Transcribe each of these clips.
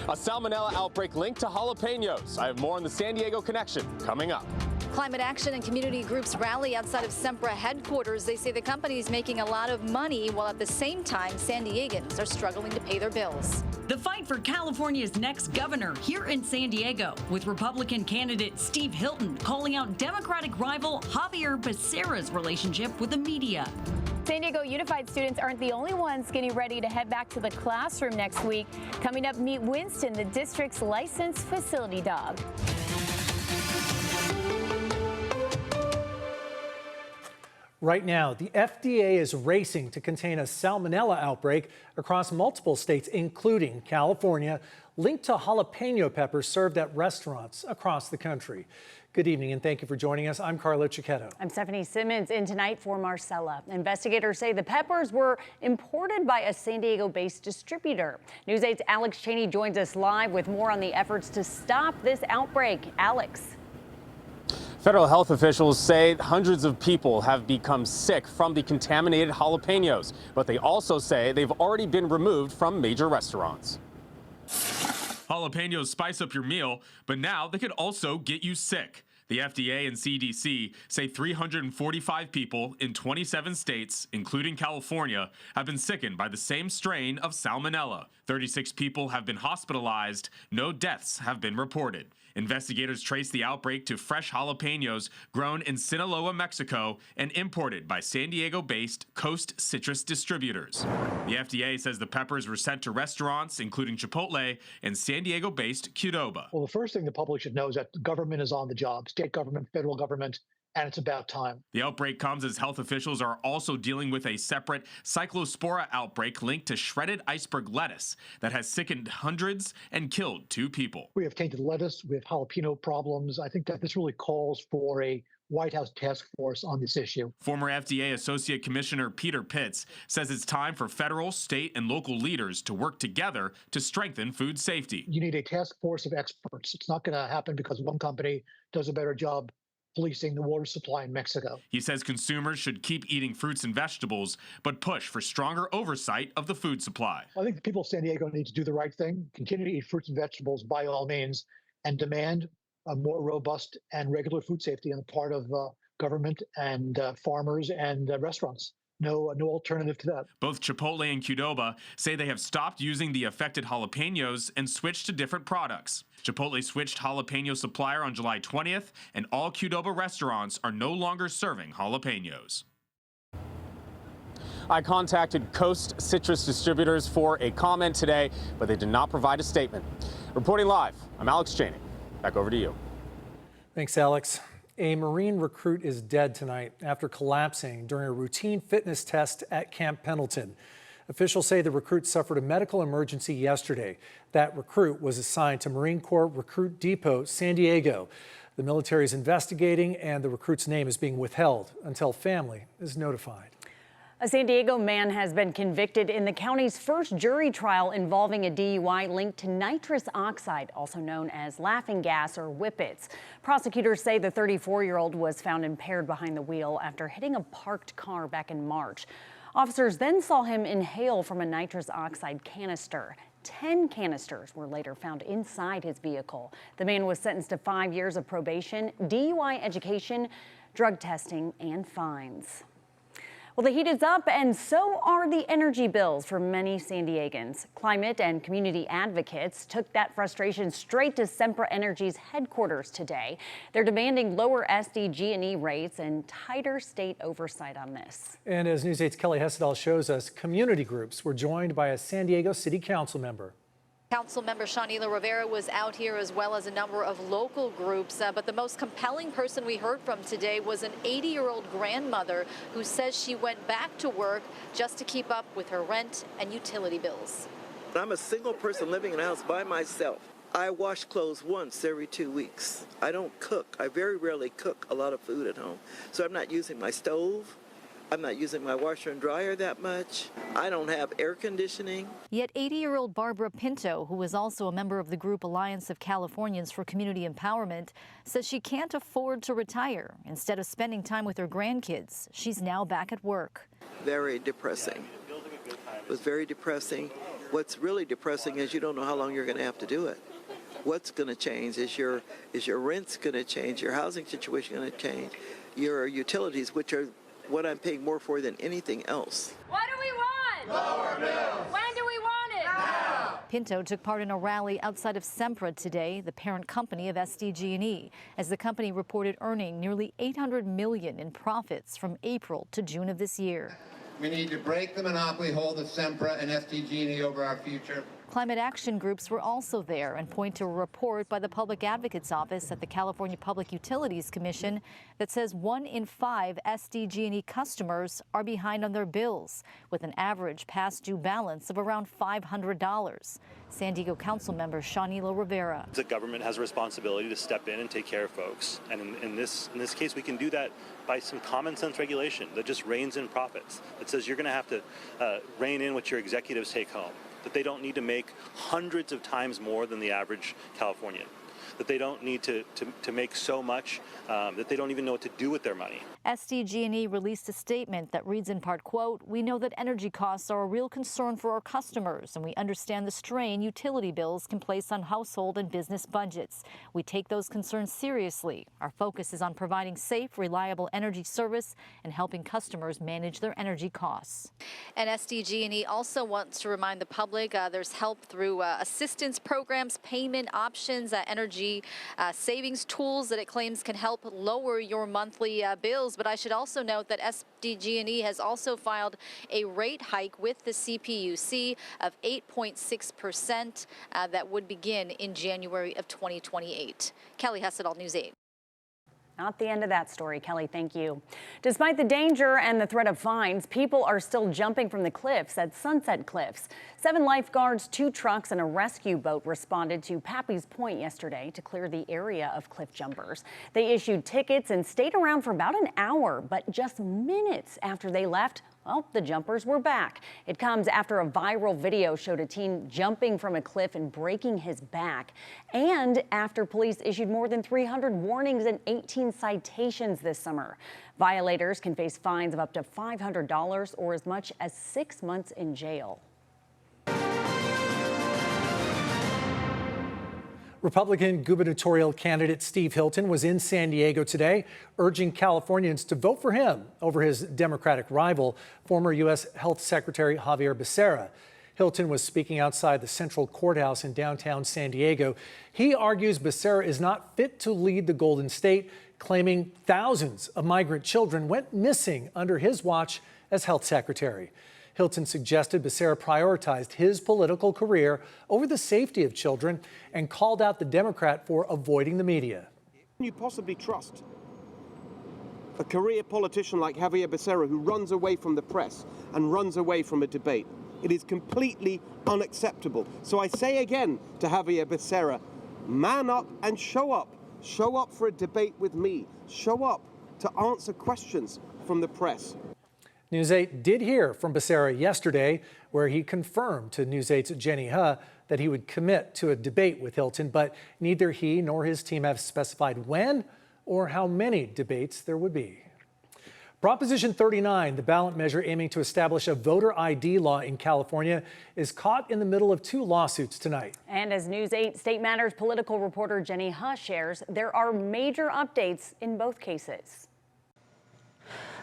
A Salmonella outbreak linked to jalapenos. I have more on the San Diego connection coming up. Climate action and community groups rally outside of Sempra headquarters. They say the company is making a lot of money, while at the same time, San Diegans are struggling to pay their bills. The fight for California's next governor here in San Diego, with Republican candidate Steve Hilton calling out Democratic rival Javier Becerra's relationship with the media. San Diego Unified students aren't the only ones getting ready to head back to the classroom next week. Coming up, meet Winston, the district's licensed facility dog. Right now, the FDA is racing to contain a salmonella outbreak across multiple states, including California, linked to jalapeno peppers served at restaurants across the country. Good evening, and thank you for joining us. I'm Carlo Cicchetto. I'm Stephanie Simmons, in tonight for Marcella. Investigators say the peppers were imported by a San Diego-based distributor. News 8's Alex Cheney joins us live with more on the efforts to stop this outbreak. Alex. Federal health officials say hundreds of people have become sick from the contaminated jalapenos, but they also say they've already been removed from major restaurants. Jalapenos spice up your meal, but now they could also get you sick. The FDA and CDC say 345 people in 27 states, including California, have been sickened by the same strain of Salmonella. 36 people have been hospitalized. No deaths have been reported. Investigators trace the outbreak to fresh jalapenos grown in Sinaloa, Mexico, and imported by San Diego-based Coast Citrus distributors. The FDA says the peppers were sent to restaurants, including Chipotle and San Diego-based Qdoba. Well, the first thing the public should know is that the government is on the job, state government, federal government, and it's about time. The outbreak comes as health officials are also dealing with a separate cyclospora outbreak linked to shredded iceberg lettuce that has sickened hundreds and killed 2 people. We have tainted lettuce, we have jalapeno problems. I think that this really calls for a White House task force on this issue. Former FDA Associate Commissioner Peter Pitts says it's time for federal, state, and local leaders to work together to strengthen food safety. You need a task force of experts. It's not going to happen because one company does a better job policing the water supply in Mexico. He says consumers should keep eating fruits and vegetables, but push for stronger oversight of the food supply. I think the people of San Diego need to do the right thing, continue to eat fruits and vegetables by all means, and demand a more robust and regular food safety on the part of government and farmers and restaurants. No alternative to that. Both Chipotle and Qdoba say they have stopped using the affected jalapenos and switched to different products. Chipotle switched jalapeno supplier on July 20th, and all Qdoba restaurants are no longer serving jalapenos. I contacted Coast Citrus distributors for a comment today, but they did not provide a statement. Reporting live, I'm Alex Cheney. Back over to you. Thanks, Alex. A Marine recruit is dead tonight after collapsing during a routine fitness test at Camp Pendleton. Officials say the recruit suffered a medical emergency yesterday. That recruit was assigned to Marine Corps Recruit Depot, San Diego. The military is investigating, and the recruit's name is being withheld until family is notified. A San Diego man has been convicted in the county's first jury trial involving a DUI linked to nitrous oxide, also known as laughing gas or whippets. Prosecutors say the 34-year-old was found impaired behind the wheel after hitting a parked car back in March. Officers then saw him inhale from a nitrous oxide canister. 10 canisters were later found inside his vehicle. The man was sentenced to 5 years of probation, DUI education, drug testing, and fines. Well, the heat is up, and so are the energy bills for many San Diegans. Climate and community advocates took that frustration straight to Sempra Energy's headquarters today. They're demanding lower SDG&E rates and tighter state oversight on this. And as News 8's Kelly Hessedal shows us, community groups were joined by a San Diego City Council member. Councilmember Shanila Rivera was out here, as well as a number of local groups. But the most compelling person we heard from today was an 80-year-old grandmother who says she went back to work just to keep up with her rent and utility bills. I'm a single person living in a house by myself. I wash clothes once every 2 weeks. I don't cook. I very rarely cook a lot of food at home. So I'm not using my stove. I'm not using my washer and dryer that much. I don't have air conditioning. Yet 80-year-old Barbara Pinto, who is also a member of the group Alliance of Californians for Community Empowerment, says she can't afford to retire. Instead of spending time with her grandkids, she's now back at work. Very depressing. It was very depressing. What's really depressing is you don't know how long you're going to have to do it. What's going to change? Is your rent's going to change? Your housing situation going to change? Your utilities, which are what I'm paying more for than anything else. What do we want? Lower bills. When do we want it? Now. Pinto took part in a rally outside of Sempra today, the parent company of SDG&E, as the company reported earning nearly $800 million in profits from April to June of this year. We need to break the monopoly hold of Sempra and SDG&E over our future. Climate action groups were also there and point to a report by the Public Advocate's Office at the California Public Utilities Commission that says 1 in 5 SDG&E customers are behind on their bills, with an average past due balance of around $500. San Diego Council member Shanila Rivera. The government has a responsibility to step in and take care of folks. And in this case, we can do that by some common sense regulation that just reins in profits. It says you're going to have to rein in what your executives take home, that they don't need to make hundreds of times more than the average Californian, that they don't need to make so much that they don't even know what to do with their money. SDG&E released a statement that reads in part, quote, "We know that energy costs are a real concern for our customers, and we understand the strain utility bills can place on household and business budgets. We take those concerns seriously. Our focus is on providing safe, reliable energy service and helping customers manage their energy costs." And SDG&E also wants to remind the public there's help through assistance programs, payment options, energy savings tools that it claims can help lower your monthly bills. But I should also note that SDG&E has also filed a rate hike with the CPUC of 8.6% that would begin in January of 2028. Kelly Hessedall, News 8. Not the end of that story, Kelly. Thank you. Despite the danger and the threat of fines, people are still jumping from the cliffs at Sunset Cliffs. 7 lifeguards, 2 trucks, and a rescue boat responded to Pappy's Point yesterday to clear the area of cliff jumpers. They issued tickets and stayed around for about an hour, but just minutes after they left, well, the jumpers were back. It comes after a viral video showed a teen jumping from a cliff and breaking his back, and after police issued more than 300 warnings and 18 citations this summer. Violators can face fines of up to $500 or as much as 6 months in jail. Republican gubernatorial candidate Steve Hilton was in San Diego today, urging Californians to vote for him over his Democratic rival, former U.S. Health Secretary Javier Becerra. Hilton was speaking outside the Central Courthouse in downtown San Diego. He argues Becerra is not fit to lead the Golden State, claiming thousands of migrant children went missing under his watch as health secretary. Hilton suggested Becerra prioritized his political career over the safety of children and called out the Democrat for avoiding the media. Can you possibly trust a career politician like Javier Becerra, who runs away from the press and runs away from a debate? It is completely unacceptable. So I say again to Javier Becerra, man up and show up. Show up for a debate with me. Show up to answer questions from the press. News 8 did hear from Becerra yesterday, where he confirmed to News 8's Jenny Huh that he would commit to a debate with Hilton, but neither he nor his team have specified when or how many debates there would be. Proposition 39, the ballot measure aiming to establish a voter ID law in California, is caught in the middle of 2 lawsuits tonight. And as News 8 State Matters political reporter Jenny Huh shares, there are major updates in both cases.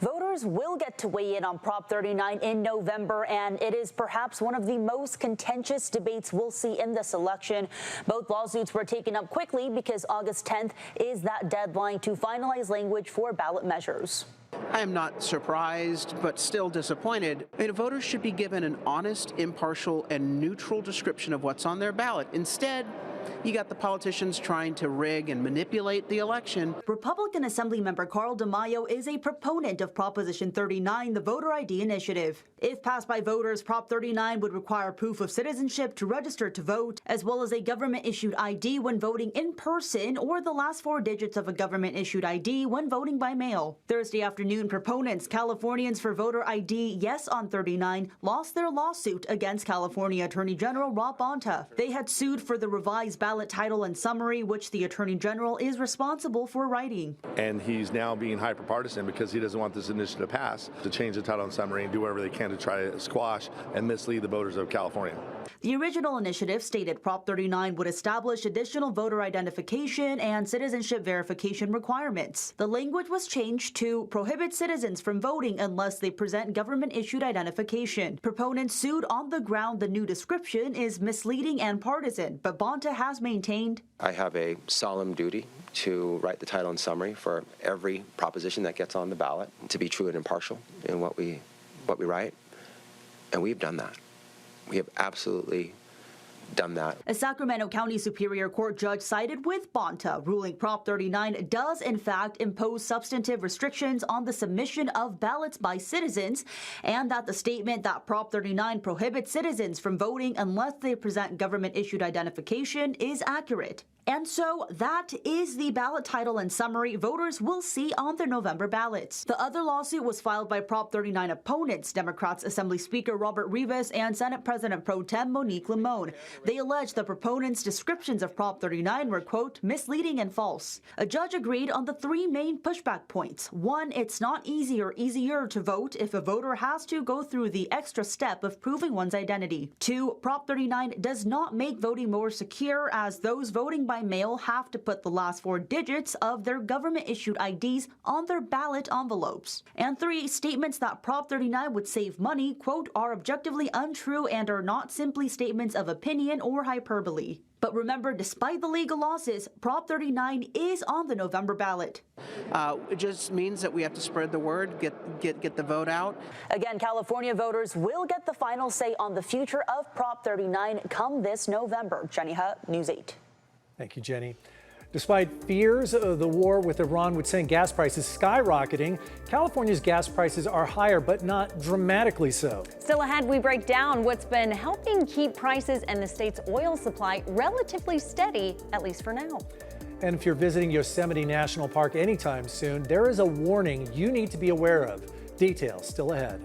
Voters will get to weigh in on Prop 39 in November, and it is perhaps one of the most contentious debates we'll see in this election. Both lawsuits were taken up quickly because August 10th is that deadline to finalize language for ballot measures. I am not surprised, but still disappointed. Voters should be given an honest, impartial, and neutral description of what's on their ballot. Instead, you got the politicians trying to rig and manipulate the election. Republican Assemblymember Carl DeMaio is a proponent of Proposition 39, the voter ID initiative. If passed by voters, Prop 39 would require proof of citizenship to register to vote, as well as a government-issued ID when voting in person or the last 4 digits of a government-issued ID when voting by mail. Thursday afternoon, proponents, Californians for Voter ID Yes on 39, lost their lawsuit against California Attorney General Rob Bonta. They had sued for the revised revised ballot title and summary, which the Attorney General is responsible for writing. And he's now being hyper-partisan because he doesn't want this initiative to pass, to change the title and summary and do whatever they can to try to squash and mislead the voters of California. The original initiative stated Prop 39 would establish additional voter identification and citizenship verification requirements. The language was changed to prohibit citizens from voting unless they present government-issued identification. Proponents sued on the ground the new description is misleading and partisan, but Bonta has maintained, I have a solemn duty to write the title and summary for every proposition that gets on the ballot, to be true and impartial in what we write, and we've done that. We have absolutely done that. A Sacramento County Superior Court judge sided with Bonta, ruling Prop 39 does in fact impose substantive restrictions on the submission of ballots by citizens, and that the statement that Prop 39 prohibits citizens from voting unless they present government-issued identification is accurate. And so that is the ballot title and summary voters will see on their November ballots. The other lawsuit was filed by Prop 39 opponents, Democrats Assembly Speaker Robert Rivas and Senate President Pro Tem Monique Limon. They allege the proponents' descriptions of Prop 39 were, quote, misleading and false. A judge agreed on the three main pushback points. One, it's not easier to vote if a voter has to go through the extra step of proving one's identity. Two, Prop 39 does not make voting more secure, as those voting by mail have to put the last four digits of their government-issued IDs on their ballot envelopes. And three, statements that Prop 39 would save money, quote, are objectively untrue and are not simply statements of opinion or hyperbole. But remember, despite the legal losses, Prop 39 is on the November ballot. It just means that we have to spread the word, get the vote out. Again, California voters will get the final say on the future of Prop 39 come this November. Jenny Hutt, News 8. Thank you, Jenny. Despite fears of the war with Iran would send gas prices skyrocketing, California's gas prices are higher, but not dramatically so. Still ahead, we break down what's been helping keep prices and the state's oil supply relatively steady, at least for now. And if you're visiting Yosemite National Park anytime soon, there is a warning you need to be aware of. Details still ahead.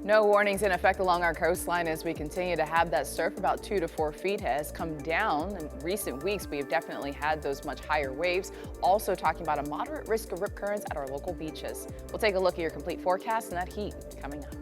No warnings in effect along our coastline as we continue to have that surf. About 2 to 4 feet has come down. In recent weeks, we have definitely had those much higher waves. Also talking about a moderate risk of rip currents at our local beaches. We'll take a look at your complete forecast and that heat coming up.